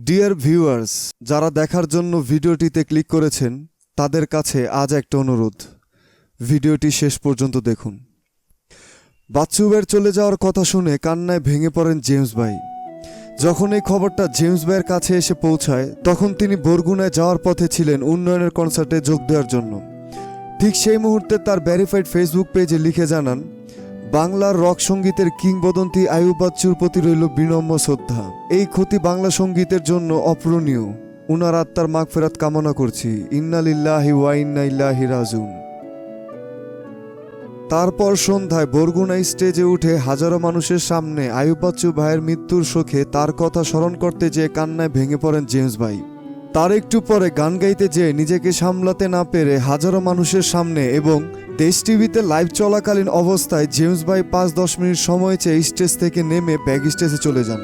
Dear viewers, যারা দেখার জন্য ভিডিওটিতে ক্লিক করেছেন তাদের কাছে আজ একটা অনুরোধ, ভিডিওটি শেষ পর্যন্ত দেখুন। বাচ্চু ভাইয়ের চলে যাওয়ার কথা শুনে কান্নায় ভেঙে পড়েন জেমস ভাই। যখন এই খবরটা জেমস ভাইয়ের কাছে এসে পৌঁছায় তখন তিনি বরগুনায় যাওয়ার পথে ছিলেন উন্নয়নের কনসার্টে যোগ দেওয়ার জন্য। ঠিক সেই মুহূর্তে তার ভেরিফাইড ফেসবুক পেজে লিখে জানান, বাংলার রক সঙ্গীতের কিংবদন্তি আইয়ুব বাচ্চুর প্রতি রইল বিনম্র শ্রদ্ধা। এই ক্ষতি বাংলা সঙ্গীতের জন্য অপূরণীয়। উনার আত্মার মাগফিরাত কামনা করছি। ইন্না লিল্লাহি ওয়া ইন্না ইলাইহি রাজিউন। তারপর সন্ধ্যায় বরগুনা স্টেজে উঠে হাজারো মানুষের সামনে আইয়ুব বাচ্চু ভাইয়ের মৃত্যুর শোকে তার কথা স্মরণ করতে যেয়ে কান্নায় ভেঙে পড়েন জেমস ভাই। তার একটু পরে গান গাইতে যেয়ে নিজেকে সামলাতে না পেরে হাজারো মানুষের সামনে এবং দেশ টিভিতে লাইভ চলাকালীন অবস্থায় জেমস ভাই 5-10 মিনিট সময় চেয়ে স্টেজ থেকে নেমে ব্যাক স্টেজে চলে যান।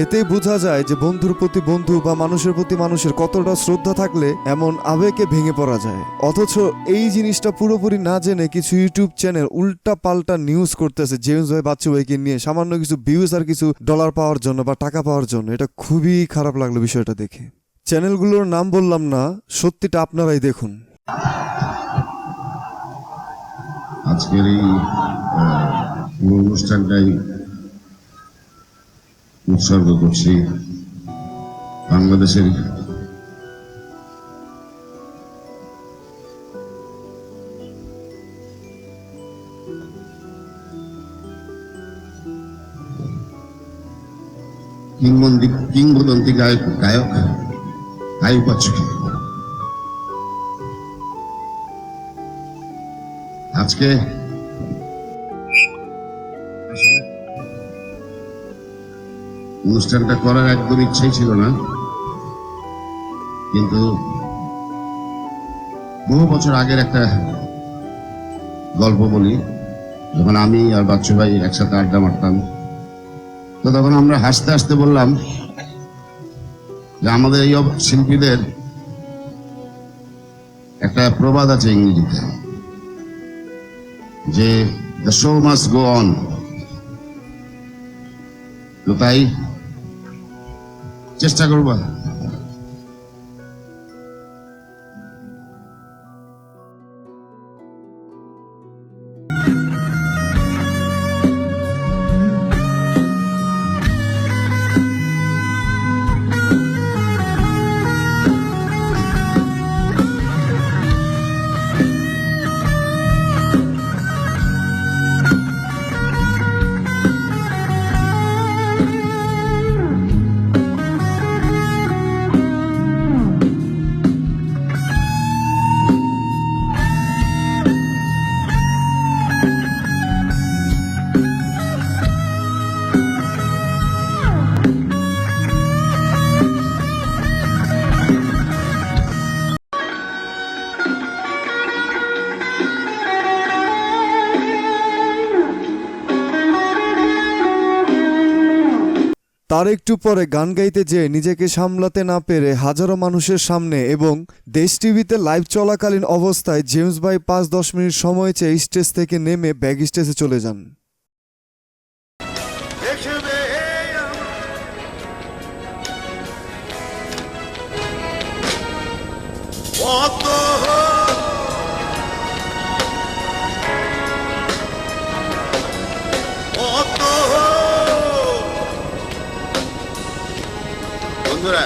এতেই বোঝা যায় যে বন্ধুর প্রতি বন্ধু বা মানুষের প্রতি মানুষের কতটা শ্রদ্ধা থাকলে এমন আবেগে ভেঙে পড়া যায়। অথচ এই জিনিসটা পুরোপুরি না জেনে কিছু ইউটিউব চ্যানেল উল্টা পাল্টা নিউজ করতেছে জেমস ভাই বাচ্চু ভাইকে নিয়ে, সামান্য কিছু ভিউজ আর কিছু ডলার পাওয়ার জন্য বা টাকা পাওয়ার জন্য। এটা খুবই খারাপ লাগলো বিষয়টা দেখে। চ্যানেলগুলোর নাম বললাম না, সত্যিটা আপনারাই দেখুন। আজকের এই অনুষ্ঠানটাই উৎসর্গ করছি বাংলাদেশের কিংবদন্তি গায়ক আইয়ুব বাচ্চুকে। আজকে অনুষ্ঠানটা করার একদম ইচ্ছাই ছিল না, কিন্তু বহু বছর আগের একটা গল্প বলি। যখন আমি আর বাচ্চু ভাই একসাথে আড্ডা মারতাম, তো তখন আমরা হাসতে হাসতে বললাম যে আমাদের এই শিল্পীদের একটা প্রবাদ আছে ইংরেজিতে, যে the show must go on. তো তাই চেষ্টা করবা। তার একটু পরে গান গাইতে যেয়ে নিজেকে সামলাতে না পেরে হাজারো মানুষের সামনে এবং দেশ টিভিতে লাইভ চলাকালীন অবস্থায় জেমস ভাই 5-10 মিনিট সময় চেয়ে স্টেজ থেকে নেমে ব্যাক স্টেজে চলে যান। বন্ধুরা,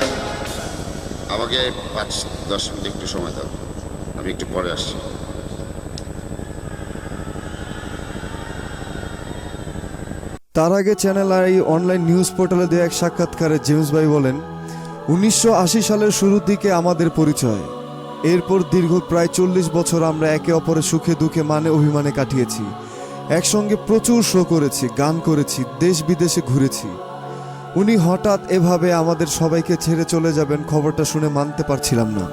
আমাকে 5-10 মিনিট একটু সময় দাও, আমি একটু পরে আসছি। তার আগে চ্যানেল আর এই অনলাইন নিউজ পোর্টালে দেওয়া এক সাক্ষাৎকারে জেমস ভাই বলেন, 1980 সালের শুরুর দিকে আমাদের পরিচয়। এরপর দীর্ঘ প্রায় 40 বছর আমরা একে অপরের সুখে দুঃখে মানে অভিমানে কাটিয়েছি। একসঙ্গে প্রচুর শো করেছি, গান করেছি, দেশ বিদেশে ঘুরেছি। উনি হঠাৎ এভাবে আমাদের সবাইকে ছেড়ে চলে যাবেন, খবরটা শুনে মানতে পারছিলাম না।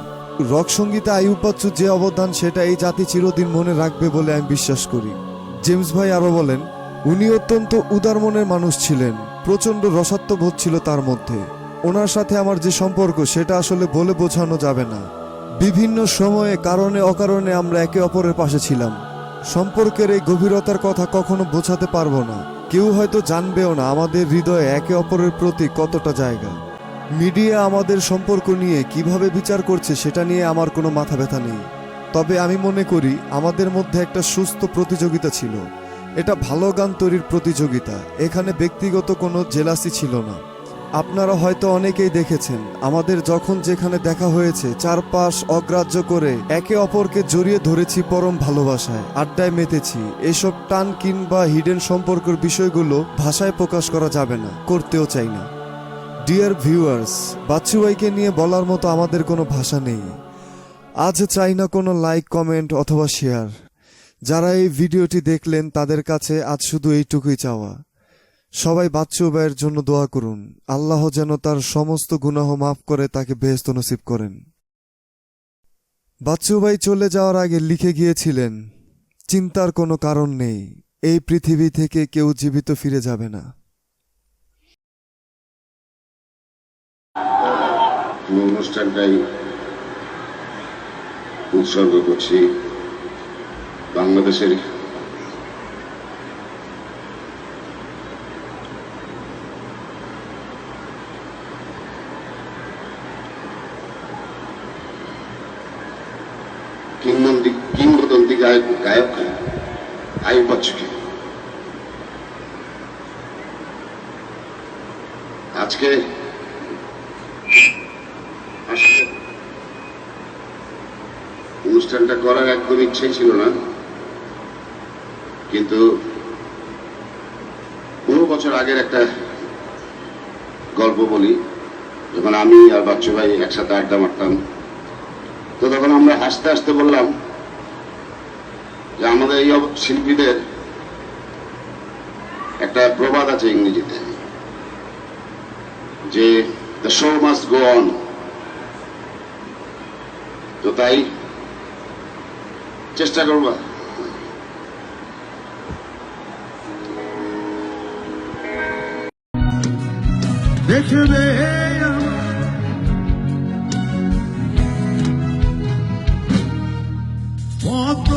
রক সঙ্গীতে আইয়ুব বাচ্চুর যে অবদান সেটা এই জাতি চিরদিন মনে রাখবে বলে আমি বিশ্বাস করি। জেমস ভাই আরও বলেন, উনি অত্যন্ত উদার মনের মানুষ ছিলেন, প্রচণ্ড রসাত্মবোধ ছিল তার মধ্যে। ওনার সাথে আমার যে সম্পর্ক সেটা আসলে বলে বোঝানো যাবে না। বিভিন্ন সময়ে কারণে অকারণে আমরা একে অপরের পাশে ছিলাম। সম্পর্কের এই গভীরতার কথা কখনো বোঝাতে পারবো না, কেউ হয়তো জানবেও না আমাদের হৃদয়ে একে অপরের প্রতি কতটা জায়গা। মিডিয়া আমাদের সম্পর্ক নিয়ে কিভাবে বিচার করছে সেটা নিয়ে আমার কোনো মাথা ব্যথা নেই, তবে আমি মনে করি আমাদের মধ্যে একটা সুস্থ প্রতিযোগিতা ছিল। এটা ভালো গান তৈরির প্রতিযোগিতা, এখানে ব্যক্তিগত কোনো জেলাসি ছিল না। আপনারা হয়তো অনেকেই দেখেছেন আমাদের যখন যেখানে দেখা হয়েছে চারপাশ অগ্রাহ্য করে একে অপরকে জড়িয়ে ধরেছি পরম ভালোবাসায়, আড্ডায় মেতেছি। এসব টান কিংবা হিডেন সম্পর্কের বিষয়গুলো ভাষায় প্রকাশ করা যাবে না, করতেও চাই না। ডিয়ার ভিউয়ার্স, বাচ্চু ভাইকে নিয়ে বলার মতো আমাদের কোনো ভাষা নেই। আজ চাই না কোনো লাইক, কমেন্ট অথবা শেয়ার। যারা এই ভিডিওটি দেখলেন তাদের কাছে আজ শুধু এইটুকুই চাওয়া, সবাই বাচ্চু ভাইয়ের জন্য দোয়া করুন, আল্লাহ যেন তার সমস্ত গুনাহ মাফ করে তাকে বেহেশত নসিব করেন। বাচ্চু ভাই চলে যাওয়ার আগে লিখে গিয়েছিলেন, চিন্তার কোনো কারণ নেই, এই পৃথিবী থেকে কেউ জীবিত ফিরে যাবে না। অনুষ্ঠানটাই উৎসর্গ করছি বাংলাদেশের কিংবদন্তি গায়ক আইয়ুব বাচ্চুকে। আজকে অনুষ্ঠানটা করার একদম ইচ্ছাই ছিল না, কিন্তু বহু বছর আগের একটা গল্প বলি। যখন আমি আর বাচ্চু ভাই একসাথে আড্ডা মারতাম, তো তখন আমরা হাসতে হাসতে বললাম যে আমাদের এই শিল্পীদের একটা প্রবাদ আছে ইংরেজিতে, যে the show must go on. তো তাই চেষ্টা করবা। দেখবে কত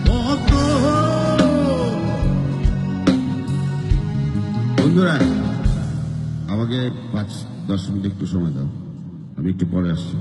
কত বন্ধুরা, আমাকে 5-10 মিনিট একটু সময় দাও, আমি একটু পরে আসছি।